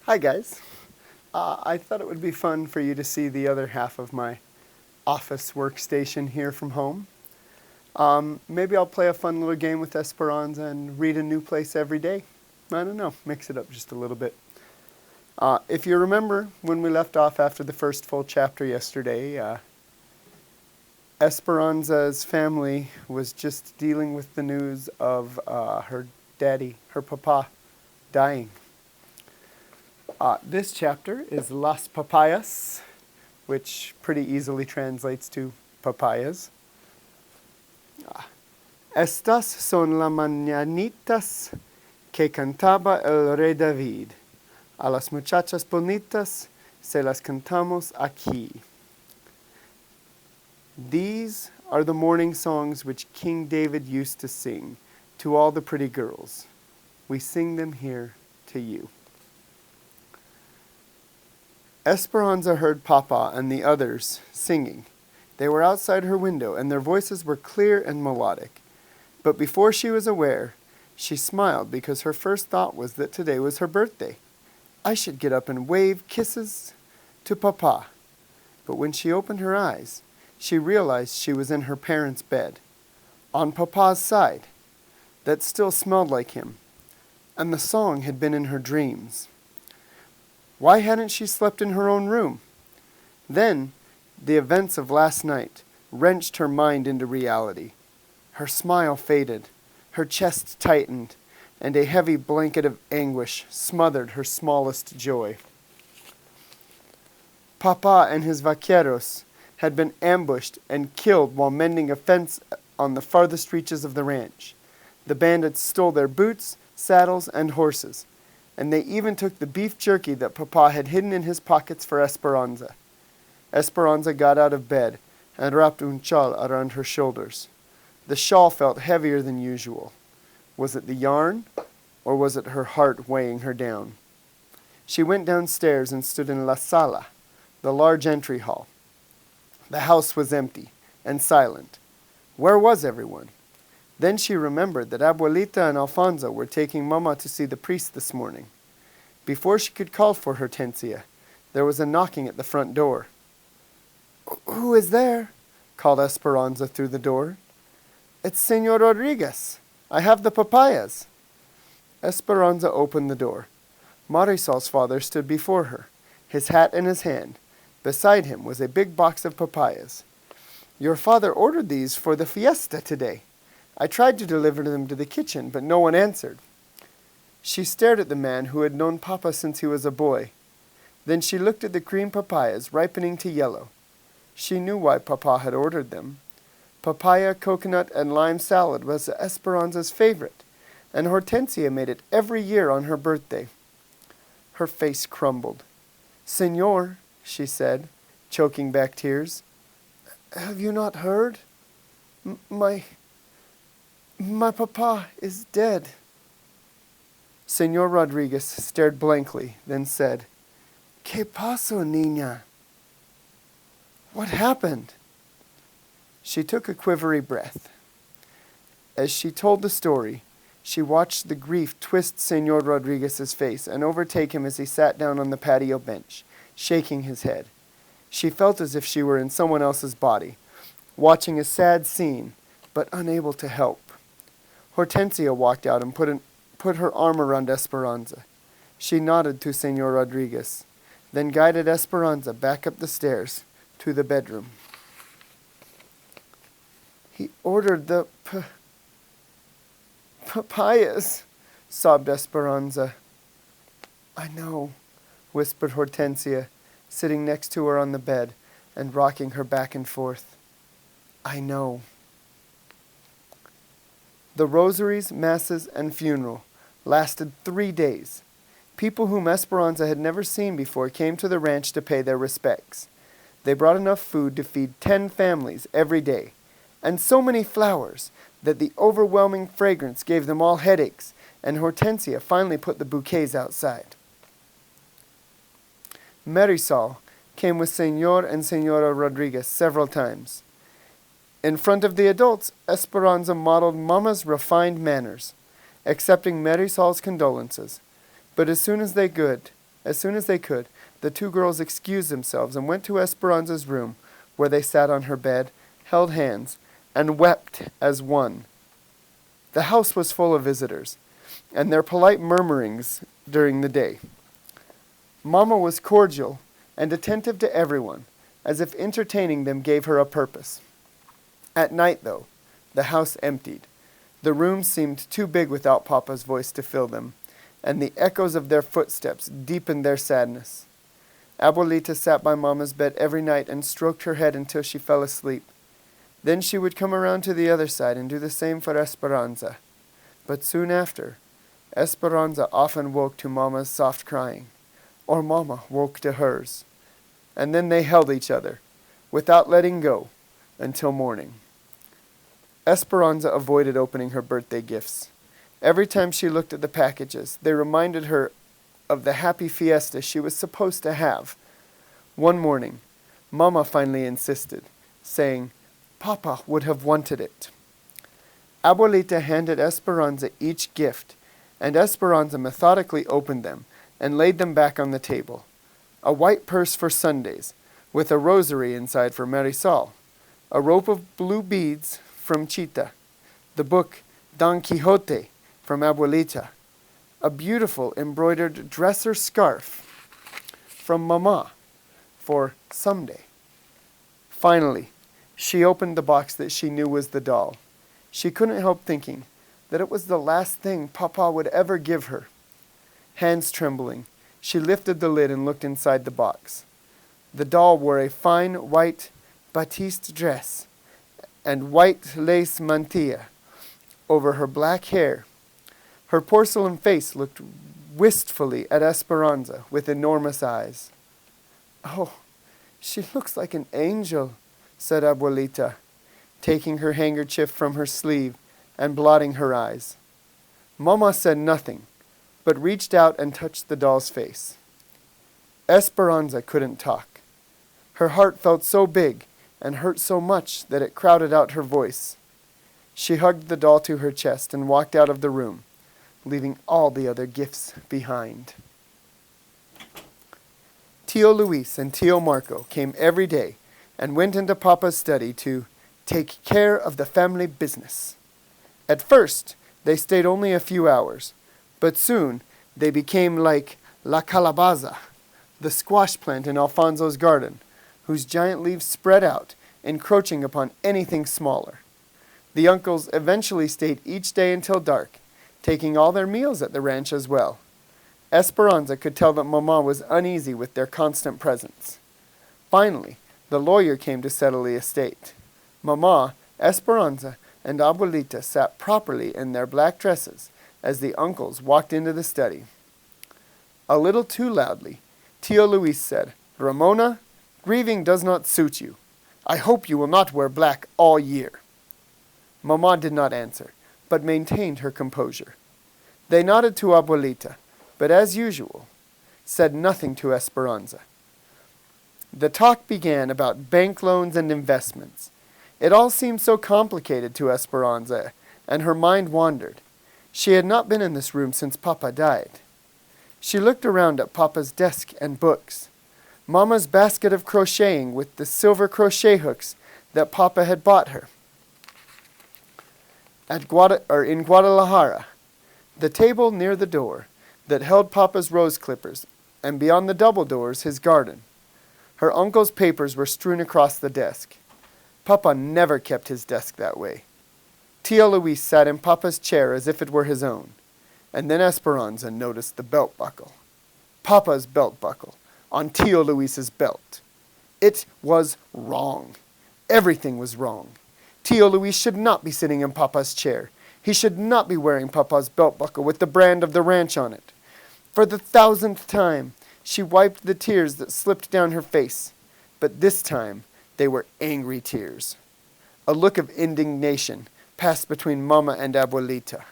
Hi guys. I thought it would be fun for you to see the other half of my office workstation here from home. Maybe I'll play a fun little game with Esperanza and read a new place every day. I don't know, mix it up just a little bit. If you remember when we left off after the first full chapter yesterday, Esperanza's family was just dealing with the news of her daddy, her papa, dying. This chapter is Las Papayas, which pretty easily translates to papayas. Estas son las mañanitas que cantaba el rey David. A las muchachas bonitas se las cantamos aquí. These are the morning songs which King David used to sing to all the pretty girls. We sing them here to you. Esperanza heard Papa and the others singing. They were outside her window, and their voices were clear and melodic. But before she was aware, she smiled because her first thought was that today was her birthday. I should get up and wave kisses to Papa. But when she opened her eyes, she realized she was in her parents' bed, on Papa's side, that still smelled like him, and the song had been in her dreams. Why hadn't she slept in her own room? Then, the events of last night wrenched her mind into reality. Her smile faded, her chest tightened, and a heavy blanket of anguish smothered her smallest joy. Papa and his vaqueros had been ambushed and killed while mending a fence on the farthest reaches of the ranch. The bandits stole their boots, saddles, and horses, and they even took the beef jerky that Papa had hidden in his pockets for Esperanza. Esperanza got out of bed and wrapped un chal around her shoulders. The shawl felt heavier than usual. Was it the yarn, or was it her heart weighing her down? She went downstairs and stood in la sala, the large entry hall. The house was empty and silent. Where was everyone? Then she remembered that Abuelita and Alfonso were taking Mama to see the priest this morning. Before she could call for Hortensia, there was a knocking at the front door. "Who is there?" called Esperanza through the door. "It's Señor Rodriguez. I have the papayas." Esperanza opened the door. Marisol's father stood before her, his hat in his hand. Beside him was a big box of papayas. "Your father ordered these for the fiesta today. I tried to deliver them to the kitchen, but no one answered." She stared at the man who had known Papa since he was a boy. Then she looked at the cream papayas ripening to yellow. She knew why Papa had ordered them. Papaya, coconut, and lime salad was Esperanza's favorite, and Hortensia made it every year on her birthday. Her face crumbled. "Señor," she said, choking back tears, "have you not heard? My papa is dead." Señor Rodriguez stared blankly, then said, "¿Qué pasó, niña?" "What happened?" She took a quivery breath. As she told the story, she watched the grief twist Señor Rodriguez's face and overtake him as he sat down on the patio bench, shaking his head. She felt as if she were in someone else's body, watching a sad scene, but unable to help. Hortensia walked out and put her arm around Esperanza. She nodded to Señor Rodriguez, then guided Esperanza back up the stairs to the bedroom. "He ordered the papayas," sobbed Esperanza. "I know," whispered Hortensia, sitting next to her on the bed and rocking her back and forth. "I know." The rosaries, masses, and funeral lasted 3 days. People whom Esperanza had never seen before came to the ranch to pay their respects. They brought enough food to feed 10 families every day, and so many flowers that the overwhelming fragrance gave them all headaches, and Hortensia finally put the bouquets outside. Marisol came with Señor and Señora Rodriguez several times. In front of the adults, Esperanza modeled Mama's refined manners, accepting Marisol's condolences. But as soon as they could, As soon as they could, the two girls excused themselves and went to Esperanza's room, where they sat on her bed, held hands, and wept as one. The house was full of visitors, and their polite murmurings during the day. Mamma was cordial and attentive to everyone, as if entertaining them gave her a purpose. At night, though, the house emptied. The rooms seemed too big without Papa's voice to fill them, and the echoes of their footsteps deepened their sadness. Abuelita sat by Mamma's bed every night and stroked her head until she fell asleep. Then she would come around to the other side and do the same for Esperanza. But soon after, Esperanza often woke to Mamma's soft crying, or Mamma woke to hers, and then they held each other, without letting go, until morning. Esperanza avoided opening her birthday gifts. Every time she looked at the packages, they reminded her of the happy fiesta she was supposed to have. One morning, Mamma finally insisted, saying, "Papa would have wanted it." Abuelita handed Esperanza each gift, and Esperanza methodically opened them and laid them back on the table. A white purse for Sundays, with a rosary inside for Marisol, a rope of blue beads from Chita, the book Don Quixote from Abuelita, a beautiful embroidered dresser scarf from Mama for someday. Finally, she opened the box that she knew was the doll. She couldn't help thinking that it was the last thing Papa would ever give her. Hands trembling, she lifted the lid and looked inside the box. The doll wore a fine white batiste dress and white lace mantilla over her black hair. Her porcelain face looked wistfully at Esperanza with enormous eyes. "Oh, she looks like an angel," said Abuelita, taking her handkerchief from her sleeve and blotting her eyes. Mama said nothing, but reached out and touched the doll's face. Esperanza couldn't talk. Her heart felt so big and hurt so much that it crowded out her voice. She hugged the doll to her chest and walked out of the room, leaving all the other gifts behind. Tio Luis and Tio Marco came every day and went into Papa's study to take care of the family business. At first, they stayed only a few hours, but soon they became like La Calabaza, the squash plant in Alfonso's garden, whose giant leaves spread out, encroaching upon anything smaller. The uncles eventually stayed each day until dark, taking all their meals at the ranch as well. Esperanza could tell that Mama was uneasy with their constant presence. Finally, the lawyer came to settle the estate. Mama, Esperanza, and Abuelita sat properly in their black dresses as the uncles walked into the study. A little too loudly, Tio Luis said, "Ramona, grieving does not suit you. I hope you will not wear black all year." Mama did not answer, but maintained her composure. They nodded to Abuelita, but as usual, said nothing to Esperanza. The talk began about bank loans and investments. It all seemed so complicated to Esperanza, and her mind wandered. She had not been in this room since Papa died. She looked around at Papa's desk and books, Mama's basket of crocheting with the silver crochet hooks that Papa had bought her in Guadalajara, the table near the door that held Papa's rose clippers, and beyond the double doors his garden. Her uncle's papers were strewn across the desk. Papa never kept his desk that way. Tio Luis sat in Papa's chair as if it were his own, and then Esperanza noticed the belt buckle. Papa's belt buckle on Tio Luis's belt. It was wrong. Everything was wrong. Tio Luis should not be sitting in Papa's chair. He should not be wearing Papa's belt buckle with the brand of the ranch on it. For the 1,000th time, she wiped the tears that slipped down her face, but this time they were angry tears. A look of indignation passed between Mama and Abuelita.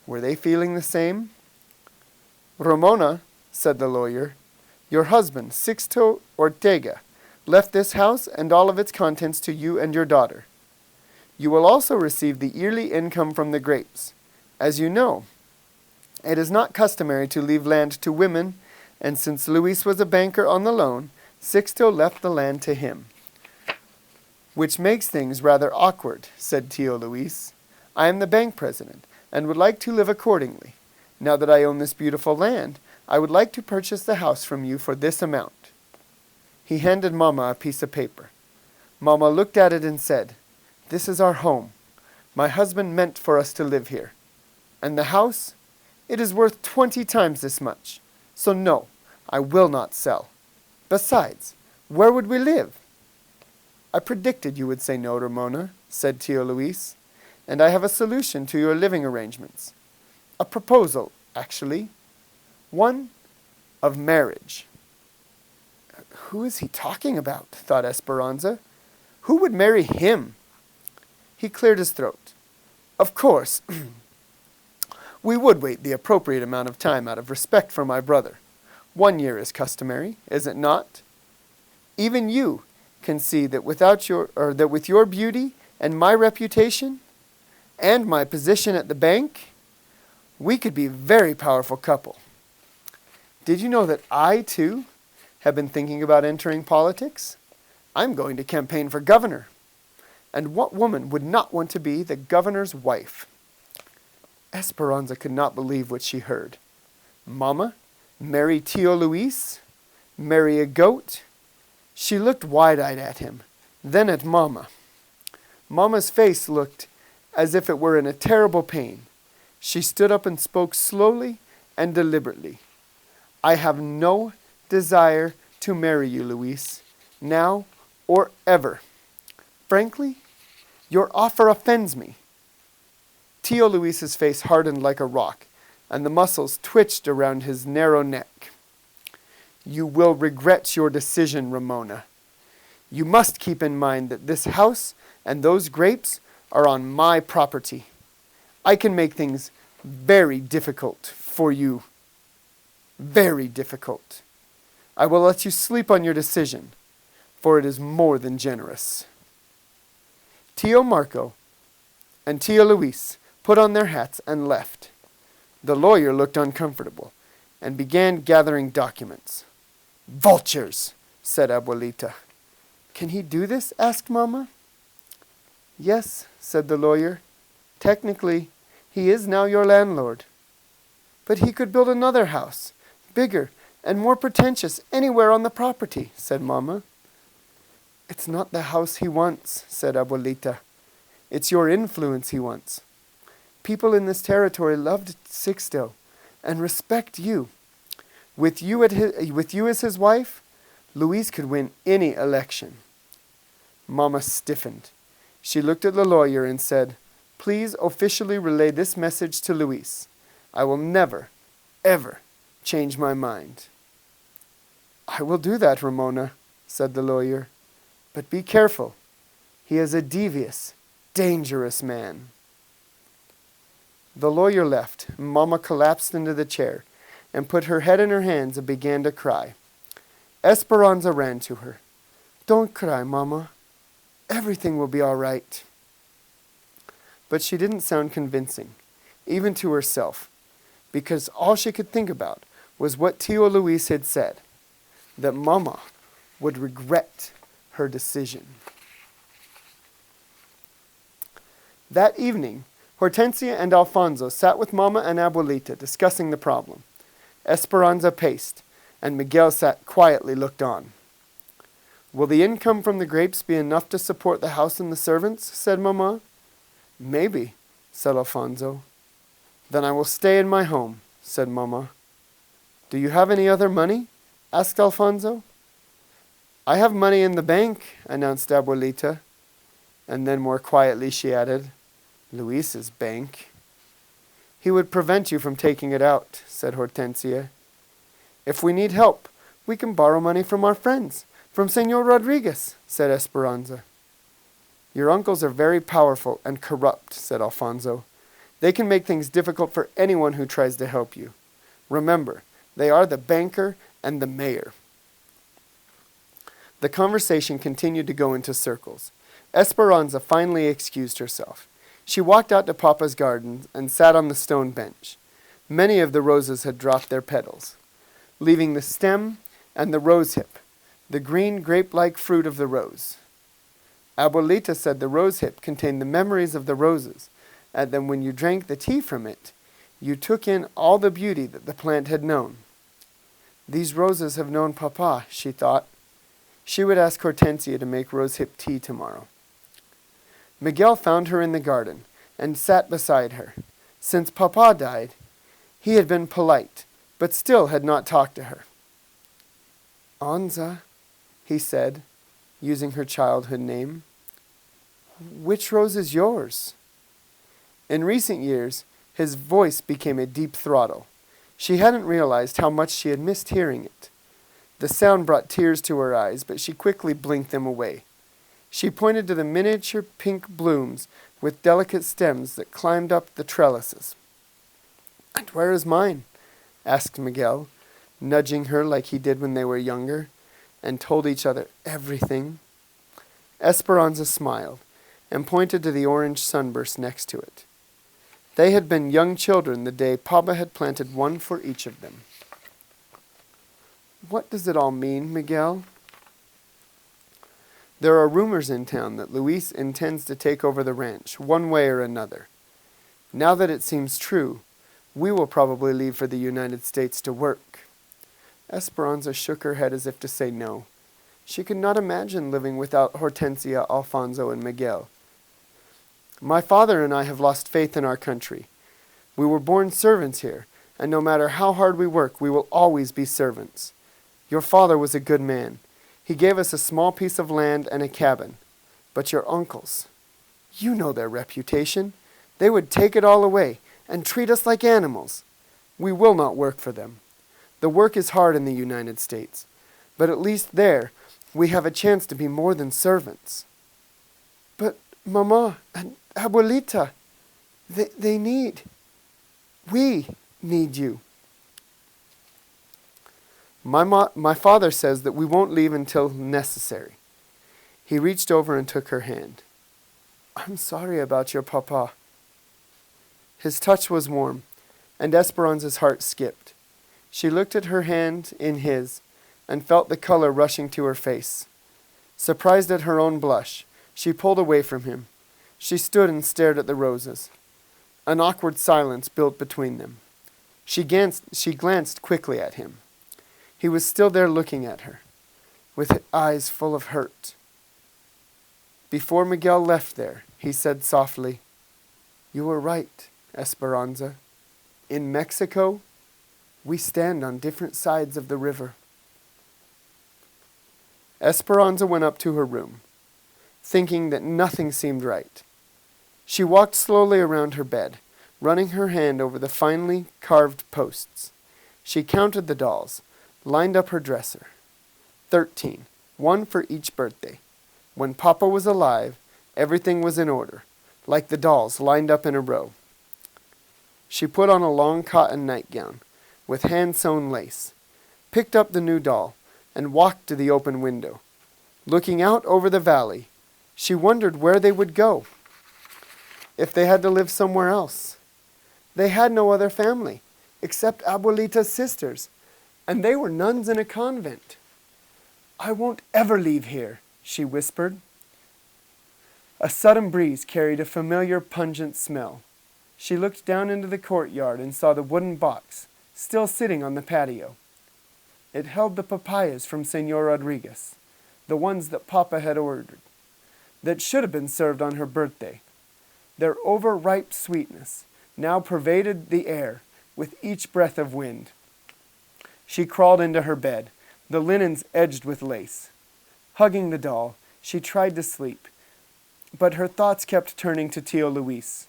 Were they feeling the same? "Ramona," said the lawyer, "your husband, Sixto Ortega, left this house and all of its contents to you and your daughter. You will also receive the yearly income from the grapes. As you know, it is not customary to leave land to women and since Luis was a banker on the loan, Sixto left the land to him. Which makes things rather awkward, said Tio Luis. I am the bank president, and would like to live accordingly. Now that I own this beautiful land, I would like to purchase the house from you for this amount. He handed Mama a piece of paper. Mama looked at it and said, This is our home. My husband meant for us to live here. And the house? It is worth 20 times this much. So no, I will not sell. Besides, where would we live? I predicted you would say no, Ramona, said Tio Luis, and I have a solution to your living arrangements. A proposal, actually. One of marriage. Who is he talking about? Thought Esperanza. Who would marry him? He cleared his throat. Of course, we would wait the appropriate amount of time out of respect for my brother. 1 year is customary, is it not? Even you can see that with your beauty and my reputation and my position at the bank, we could be a very powerful couple. Did you know that I, too, have been thinking about entering politics? I'm going to campaign for governor. And what woman would not want to be the governor's wife? Esperanza could not believe what she heard. Mama, marry Tio Luis? Marry a goat? She looked wide-eyed at him, then at Mama. Mama's face looked as if it were in a terrible pain. She stood up and spoke slowly and deliberately. I have no desire to marry you, Luis, now or ever. Frankly, your offer offends me. Tio Luis's face hardened like a rock, and the muscles twitched around his narrow neck. You will regret your decision, Ramona. You must keep in mind that this house and those grapes are on my property. I can make things very difficult for you. Very difficult. I will let you sleep on your decision, for it is more than generous. Tio Marco and Tio Luis put on their hats and left. The lawyer looked uncomfortable and began gathering documents. Vultures, said Abuelita. Can he do this? Asked Mama. Yes, said the lawyer. Technically, he is now your landlord. But he could build another house, bigger and more pretentious anywhere on the property, said Mama. It's not the house he wants, said Abuelita. It's your influence he wants. People in this territory loved Sixto and respect you. With you as his wife, Luis could win any election. Mama stiffened. She looked at the lawyer and said, Please officially relay this message to Luis. I will never, ever change my mind. I will do that, Ramona, said the lawyer. But be careful. He is a devious, dangerous man. The lawyer left. Mama collapsed into the chair and put her head in her hands and began to cry. Esperanza ran to her. Don't cry, Mama. Everything will be all right. But she didn't sound convincing, even to herself, because all she could think about was what Tio Luis had said, that Mama would regret her decision. That evening, Hortensia and Alfonso sat with Mama and Abuelita discussing the problem. Esperanza paced, and Miguel sat quietly looked on. Will the income from the grapes be enough to support the house and the servants? Said Mama. Maybe, said Alfonso. Then I will stay in my home, said Mama. Do you have any other money? Asked Alfonso. I have money in the bank, announced Abuelita. And then more quietly she added, Luis's bank. He would prevent you from taking it out, said Hortensia. If we need help, we can borrow money from our friends, from Senor Rodriguez, said Esperanza. Your uncles are very powerful and corrupt, said Alfonso. They can make things difficult for anyone who tries to help you. Remember, they are the banker and the mayor. The conversation continued to go into circles. Esperanza finally excused herself. She walked out to Papa's garden and sat on the stone bench. Many of the roses had dropped their petals. leaving the stem and the rosehip, the green grape-like fruit of the rose. Abuelita said the rosehip contained the memories of the roses, and that when you drank the tea from it, you took in all the beauty that the plant had known. These roses have known Papa, she thought. She would ask Hortensia to make rosehip tea tomorrow. Miguel found her in the garden and sat beside her. Since Papa died, he had been polite, but still had not talked to her. Anza, he said, using her childhood name. Which rose is yours? In recent years, his voice became a deep throttle. She hadn't realized how much she had missed hearing it. The sound brought tears to her eyes, but she quickly blinked them away. She pointed to the miniature pink blooms with delicate stems that climbed up the trellises. And where is mine? Asked Miguel, nudging her like he did when they were younger, and told each other everything. Esperanza smiled and pointed to the orange sunburst next to it. They had been young children the day Papa had planted one for each of them. What does it all mean, Miguel? There are rumors in town that Luis intends to take over the ranch, one way or another. Now that it seems true, we will probably leave for the United States to work. Esperanza shook her head as if to say no. She could not imagine living without Hortensia, Alfonso, and Miguel. My father and I have lost faith in our country. We were born servants here, and no matter how hard we work, we will always be servants. Your father was a good man. He gave us a small piece of land and a cabin. But your uncles, you know their reputation. They would take it all away and treat us like animals. We will not work for them. The work is hard in the United States, but at least there we have a chance to be more than servants. But Mama and Abuelita, we need you. My father says that we won't leave until necessary. He reached over and took her hand. I'm sorry about your papa. His touch was warm, and Esperanza's heart skipped. She looked at her hand in his and felt the color rushing to her face. Surprised at her own blush, she pulled away from him. She stood and stared at the roses. An awkward silence built between them. She glanced quickly at him. He was still there looking at her, with eyes full of hurt. Before Miguel left there, he said softly, You were right, Esperanza. In Mexico, we stand on different sides of the river. Esperanza went up to her room, thinking that nothing seemed right. She walked slowly around her bed, running her hand over the finely carved posts. She counted the dolls, lined up her dresser. 13, one for each birthday. When Papa was alive, everything was in order, like the dolls lined up in a row. She put on a long cotton nightgown with hand-sewn lace, picked up the new doll, and walked to the open window. Looking out over the valley, she wondered where they would go. If they had to live somewhere else. They had no other family, except Abuelita's sisters, and they were nuns in a convent. I won't ever leave here, she whispered. A sudden breeze carried a familiar pungent smell. She looked down into the courtyard and saw the wooden box, still sitting on the patio. It held the papayas from Señor Rodriguez, the ones that Papa had ordered, that should have been served on her birthday. Their overripe sweetness now pervaded the air with each breath of wind. She crawled into her bed, the linens edged with lace. Hugging the doll, she tried to sleep, but her thoughts kept turning to Tio Luis.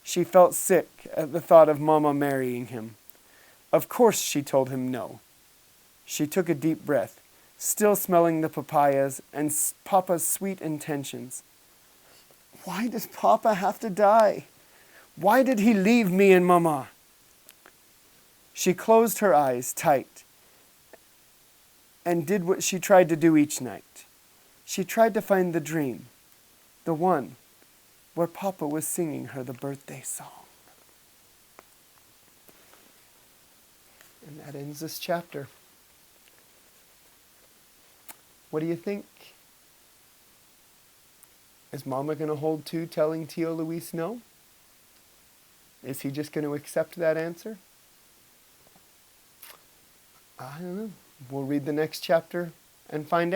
She felt sick at the thought of Mama marrying him. Of course she told him no. She took a deep breath, still smelling the papayas and Papa's sweet intentions. Why does Papa have to die? Why did he leave me and Mama? She closed her eyes tight and did what she tried to do each night. She tried to find the dream, the one where Papa was singing her the birthday song. And that ends this chapter. What do you think? Is Mama going to hold to telling Tio Luis no? Is he just going to accept that answer? I don't know. We'll read the next chapter and find out.